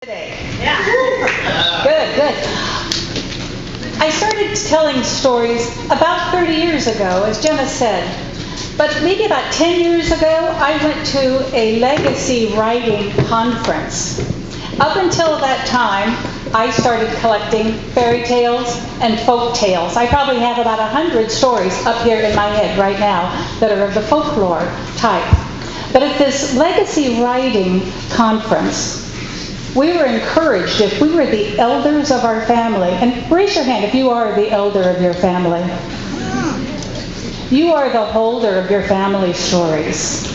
today? Yeah. Good. I started telling stories about 30 years ago, as Jenna said. But maybe about 10 years ago, I went to a legacy writing conference. Up until that time, I started collecting fairy tales and folk tales. I probably have about 100 stories up here in my head right now that are of the folklore type. But at this legacy writing conference, we were encouraged, if we were the elders of our family, and raise your hand if you are the elder of your family. You are the holder of your family stories.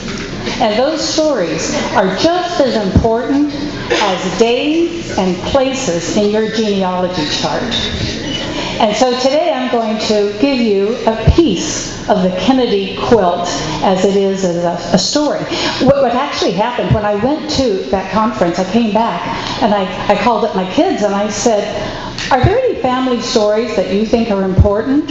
And those stories are just as important as days and places in your genealogy chart. And so today I'm going to give you a piece of the Kennedy quilt as it is as a story. What actually happened when I went to that conference, I came back and I called up my kids and I said, are there any family stories that you think are important?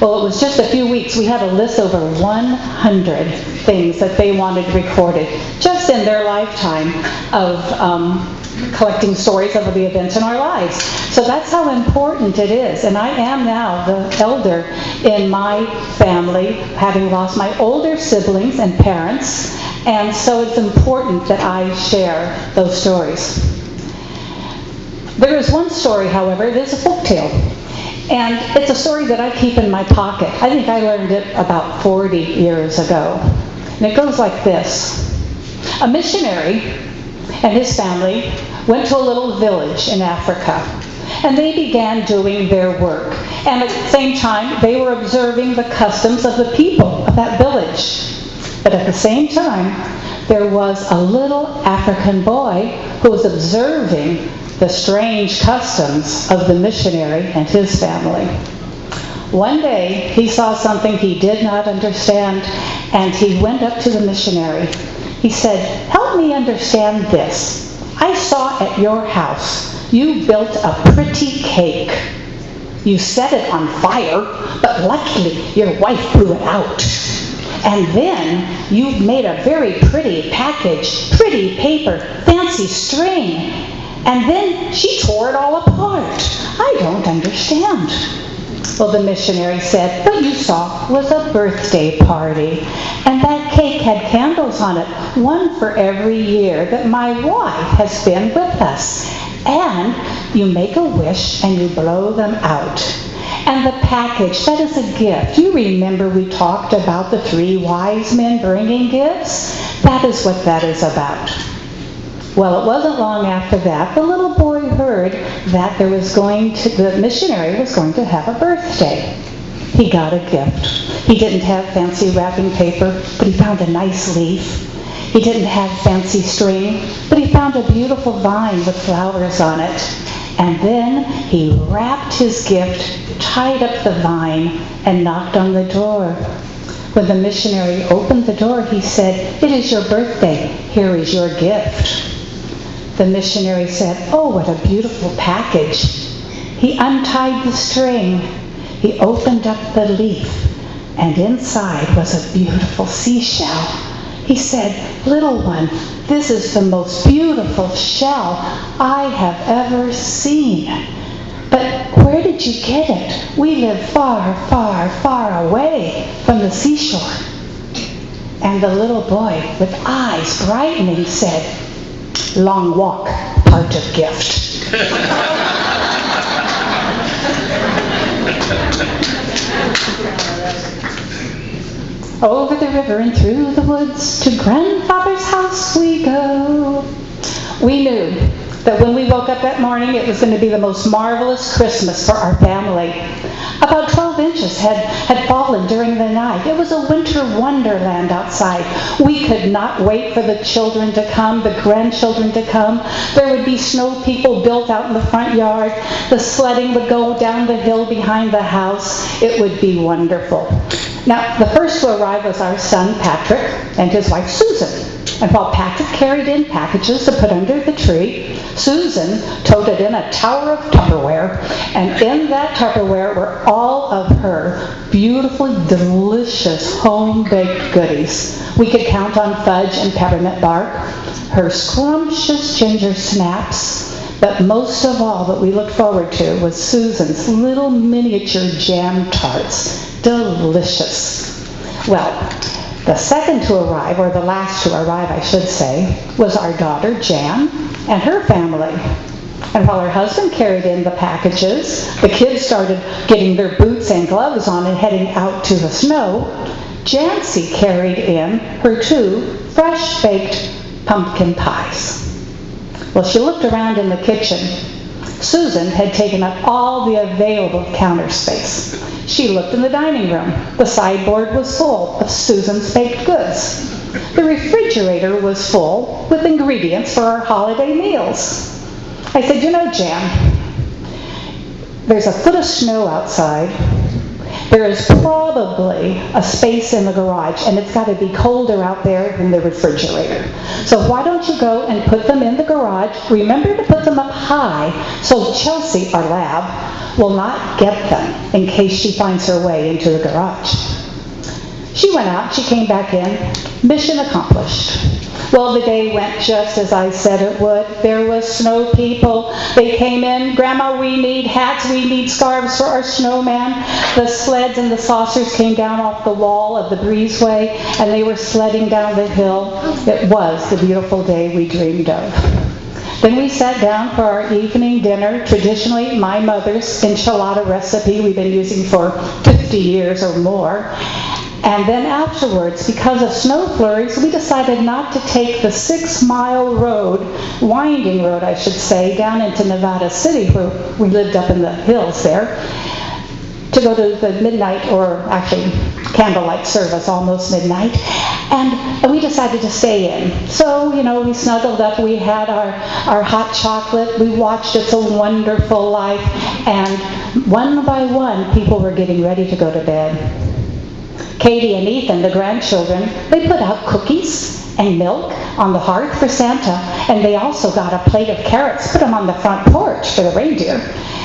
Well, it was just a few weeks. We had a list over 100 things that they wanted recorded just in their lifetime of collecting stories of the events in our lives. So that's how important it is. And I am now the elder in my family, having lost my older siblings and parents. And so it's important that I share those stories. There is one story, however, it is a folktale. And it's a story that I keep in my pocket. I think I learned it about 40 years ago. And it goes like this. A missionary and his family went to a little village in Africa. And they began doing their work. And at the same time, they were observing the customs of the people of that village. But at the same time, there was a little African boy who was observing the strange customs of the missionary and his family. One day, he saw something he did not understand, and he went up to the missionary. He said, help me understand this. I saw at your house, you built a pretty cake. You set it on fire, but luckily your wife blew it out. And then you made a very pretty package, pretty paper, fancy string. And then she tore it all apart. I don't understand. Well, the missionary said, what you saw was a birthday party. And that cake had candles on it, one for every year that my wife has been with us. And you make a wish and you blow them out. And the package, that is a gift. You remember we talked about the 3 wise men bringing gifts? That is what that is about. Well, it wasn't long after that, the little boy heard that the missionary was going to have a birthday. He got a gift. He didn't have fancy wrapping paper, but he found a nice leaf. He didn't have fancy string, but he found a beautiful vine with flowers on it. And then he wrapped his gift, tied up the vine, and knocked on the door. When the missionary opened the door, he said, it is your birthday. Here is your gift. The missionary said, oh, what a beautiful package. He untied the string. He opened up the leaf, and inside was a beautiful seashell. He said, little one, this is the most beautiful shell I have ever seen. But where did you get it? We live far, far, far away from the seashore. And the little boy, with eyes brightening, said, long walk, part of gift. Over the river and through the woods, to grandfather's house we go. We knew that when we woke up that morning, it was going to be the most marvelous Christmas for our family. About 12 inches had fallen during the night. It was a winter wonderland outside. We could not wait for the children to come, the grandchildren to come. There would be snow people built out in the front yard. The sledding would go down the hill behind the house. It would be wonderful. Now, the first to arrive was our son, Patrick, and his wife, Susan. And while Patrick carried in packages to put under the tree, Susan toted in a tower of Tupperware, and in that Tupperware were all of her beautifully delicious home-baked goodies. We could count on fudge and peppermint bark, her scrumptious ginger snaps, but most of all that we looked forward to was Susan's little miniature jam tarts. Delicious. Well, the second to arrive, or the last to arrive, I should say, was our daughter Jan and her family. And while her husband carried in the packages, the kids started getting their boots and gloves on and heading out to the snow, Jancy carried in her 2 fresh-baked pumpkin pies. Well, she looked around in the kitchen. Susan had taken up all the available counter space. She looked in the dining room. The sideboard was full of Susan's baked goods. The refrigerator was full with ingredients for our holiday meals. I said, you know, Jan, there's a foot of snow outside. There is probably a space in the garage, and it's got to be colder out there than the refrigerator. So why don't you go and put them in the garage? Remember to put them up high so Chelsea, our lab, will not get them in case she finds her way into the garage. She went out, she came back in, mission accomplished. Well, the day went just as I said it would. There was snow people. They came in. Grandma, we need hats. We need scarves for our snowman. The sleds and the saucers came down off the wall of the breezeway, and they were sledding down the hill. It was the beautiful day we dreamed of. Then we sat down for our evening dinner, traditionally my mother's enchilada recipe we've been using for 50 years or more. And then afterwards, because of snow flurries, we decided not to take the 6-mile road, winding road I should say, down into Nevada City, where we lived up in the hills there, to go to the midnight, or actually candlelight service, almost midnight. And we decided to stay in. So, you know, we snuggled up, we had our hot chocolate, we watched It's a Wonderful Life, and one by one, people were getting ready to go to bed. Katie and Ethan, the grandchildren, they put out cookies and milk on the hearth for Santa, and they also got a plate of carrots, put them on the front porch for the reindeer.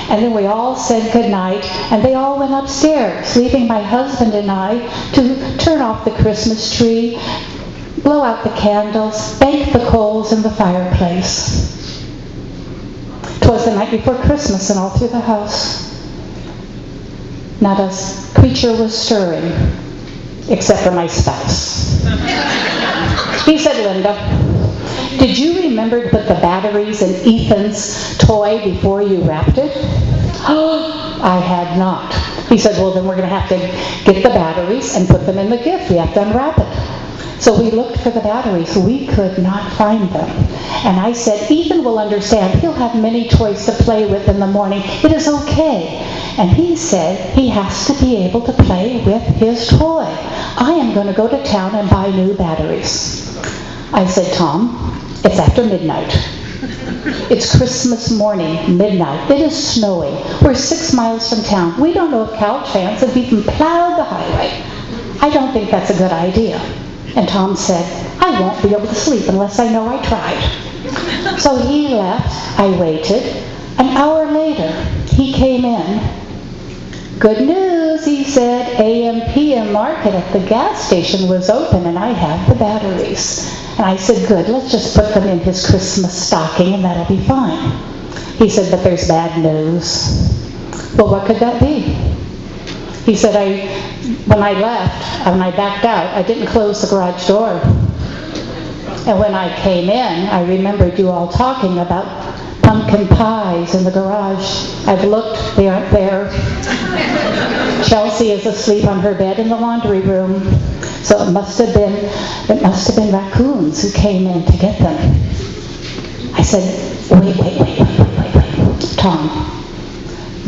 And then we all said goodnight, and they all went upstairs, leaving my husband and I to turn off the Christmas tree, blow out the candles, bake the coals in the fireplace. 'Twas the night before Christmas, and all through the house, not a creature was stirring, except for my spouse. He said, Linda, did you remember to put the batteries in Ethan's toy before you wrapped it? Oh, I had not. He said, well, then we're going to have to get the batteries and put them in the gift. We have to unwrap it. So we looked for the batteries. We could not find them. And I said, Ethan will understand. He'll have many toys to play with in the morning. It is okay. And he said he has to be able to play with his toy. I am going to go to town and buy new batteries. I said, Tom, it's after midnight. It's Christmas morning, midnight. It is snowing. We're 6 miles from town. We don't know if Caltrans have even plowed the highway. I don't think that's a good idea. And Tom said, I won't be able to sleep unless I know I tried. So he left. I waited. An hour later, he came in. Good news, he said. AM/PM market at the gas station was open, and I have the batteries. And I said, good, let's just put them in his Christmas stocking, and that'll be fine. He said, but there's bad news. Well, what could that be? He said, when I backed out, I didn't close the garage door. And when I came in, I remembered you all talking about pumpkin pies in the garage. I've looked, they aren't there. Chelsea is asleep on her bed in the laundry room. So it must have been raccoons who came in to get them. I said, wait. Tom,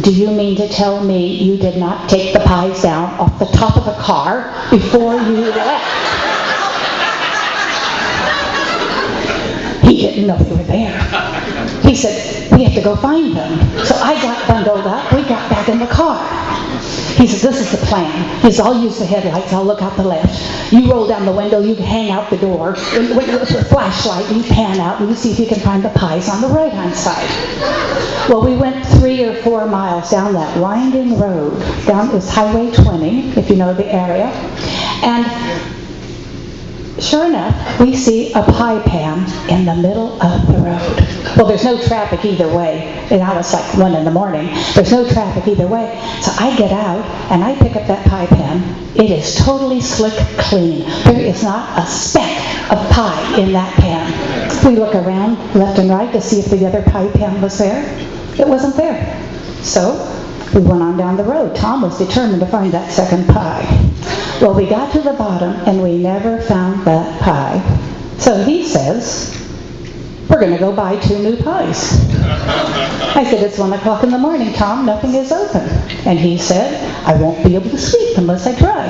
do you mean to tell me you did not take the pies down off the top of the car before you left? He didn't know they were there. He said, we have to go find them. So I got bundled up. We got back in the car. He says, this is the plan. He says, I'll use the headlights. I'll look out the left. You roll down the window. You hang out the door with the flashlight. You pan out and you see if you can find the pies on the right-hand side. Well, we went 3 or 4 miles down that winding road. Down this Highway 20, if you know the area. And sure enough, we see a pie pan in the middle of the road. Well, there's no traffic either way. And I was like 1 in the morning. There's no traffic either way. So I get out and I pick up that pie pan. It is totally slick clean. There is not a speck of pie in that pan. We look around left and right to see if the other pie pan was there. It wasn't there. So we went on down the road. Tom was determined to find that second pie. Well, we got to the bottom and we never found that pie. So he says, we're going to go buy 2 new pies. I said, it's 1 o'clock in the morning, Tom, nothing is open. And he said, I won't be able to sleep unless I try.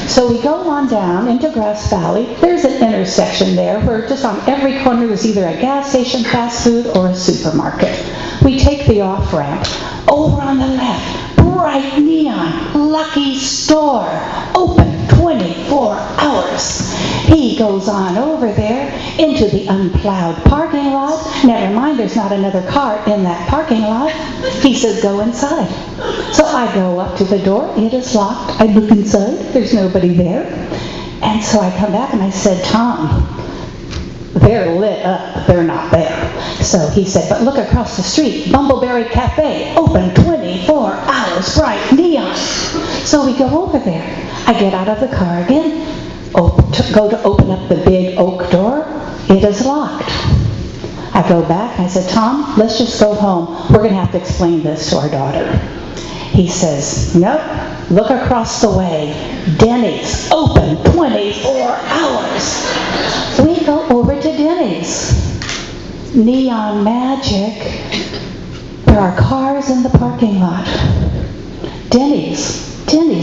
So we go on down into Grass Valley. There's an intersection there where just on every corner there's either a gas station, fast food, or a supermarket. We take the off-ramp. Over on the left, bright neon, Lucky Store, open 24 hours. He goes on over there into the unplowed parking lot. Never mind, there's not another car in that parking lot. He says, go inside. So I go up to the door. It is locked. I look inside. There's nobody there. And so I come back and I said, Tom, they're lit up. They're not there. So he said, but look across the street. Bumbleberry Cafe, open 24 hours, bright neon. So we go over there. I get out of the car again, go to open up the big oak door. It is locked. I go back and I said, Tom, let's just go home. We're going to have to explain this to our daughter. He says, nope, look across the way. Denny's, open 24 hours. We go over to Denny's. Neon magic. There are cars in the parking lot. Denny's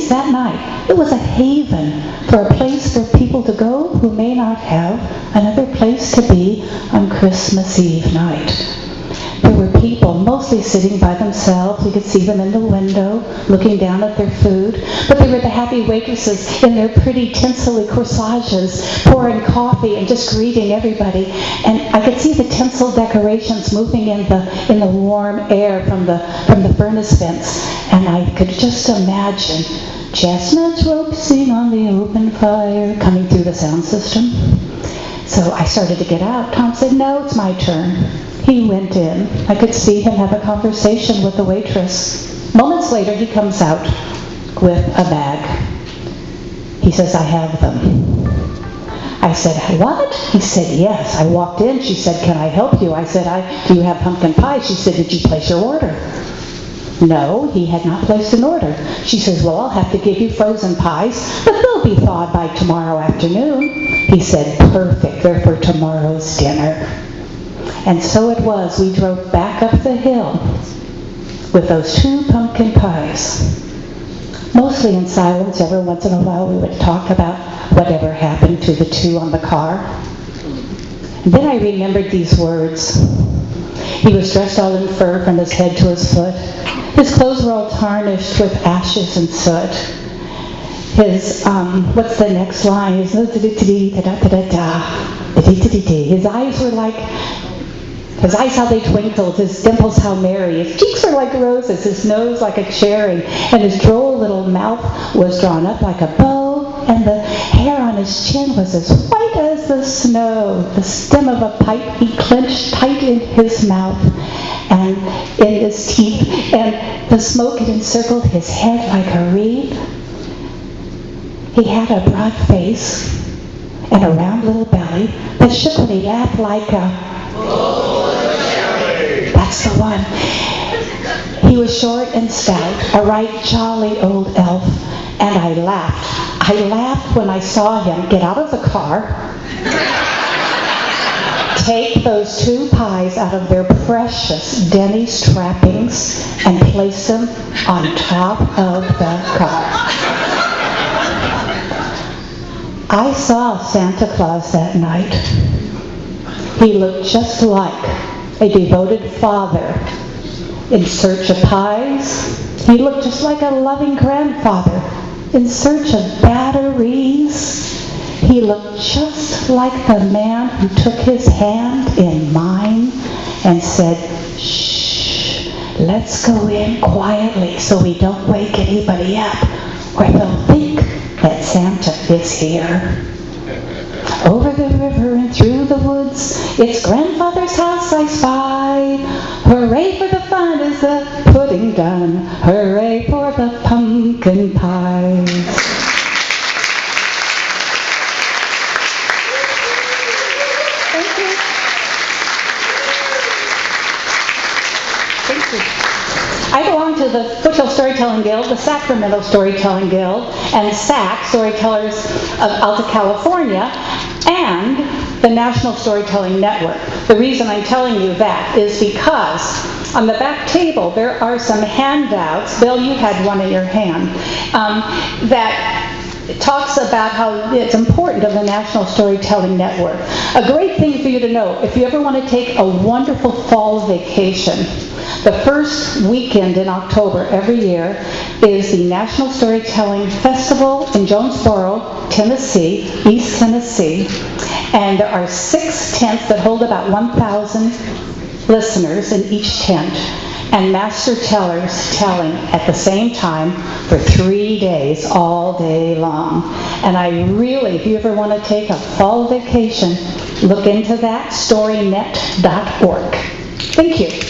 that night. It was a haven for a place for people to go who may not have another place to be on Christmas Eve night. There were people mostly sitting by themselves. You could see them in the window looking down at their food. But they were the happy waitresses in their pretty tinselly corsages pouring coffee and just greeting everybody. And I could see the tinsel decorations moving in the warm air from the furnace vents. And I could just imagine chestnuts roasting on the open fire coming through the sound system. So I started to get out. Tom said, no, it's my turn. He went in. I could see him have a conversation with the waitress. Moments later, he comes out with a bag. He says, I have them. I said, what? He said, yes. I walked in. She said, can I help you? I said, do you have pumpkin pie? She said, did you place your order? No, he had not placed an order. She says, well, I'll have to give you frozen pies, but they'll be thawed by tomorrow afternoon. He said, perfect. They're for tomorrow's dinner. And so it was. We drove back up the hill with those 2 pumpkin pies. Mostly in silence. Every once in a while we would talk about whatever happened to the 2 on the car. And then I remembered these words. He was dressed all in fur from his head to his foot. His clothes were all tarnished with ashes and soot. His, what's the next line? His eyes were like, his eyes how they twinkled, his dimples how merry, his cheeks were like roses, his nose like a cherry, and his droll little mouth was drawn up like a bow, and the hair on his chin was as white as the snow. The stem of a pipe he clenched tight in his mouth and in his teeth, and the smoke had encircled his head like a wreath. He had a broad face and a round little belly that shook when he laughed like a... That's the one. He was short and stout, a right jolly old elf, and I laughed. I laughed when I saw him get out of the car, take those 2 pies out of their precious Denny's trappings, and place them on top of the car. I saw Santa Claus that night. He looked just like a devoted father in search of pies He looked just like a loving grandfather in search of batteries. He looked just like the man who took his hand in mine and said, "Shh, let's go in quietly so we don't wake anybody up, or they'll think that Santa is here." Over the river and through the woods, it's grandfather's house I spy. Hooray for the fun, is the pudding done? Hooray for the pumpkin pies. Thank you. Thank you. I belong to the Foothill Storytelling Guild, the Sacramento Storytelling Guild, and SAC, Storytellers of Alta California, and the National Storytelling Network. The reason I'm telling you that is because on the back table there are some handouts. Bill, you had one in your hand, that talks about how it's important of the National Storytelling Network. A great thing for you to know, if you ever want to take a wonderful fall vacation, the first weekend in October every year is the National Storytelling Festival in Jonesboro, Tennessee, East Tennessee. And there are 6 tents that hold about 1,000 listeners in each tent. And master tellers telling at the same time for 3 days, all day long. And I really, if you ever want to take a fall vacation, look into that, storynet.org. Thank you.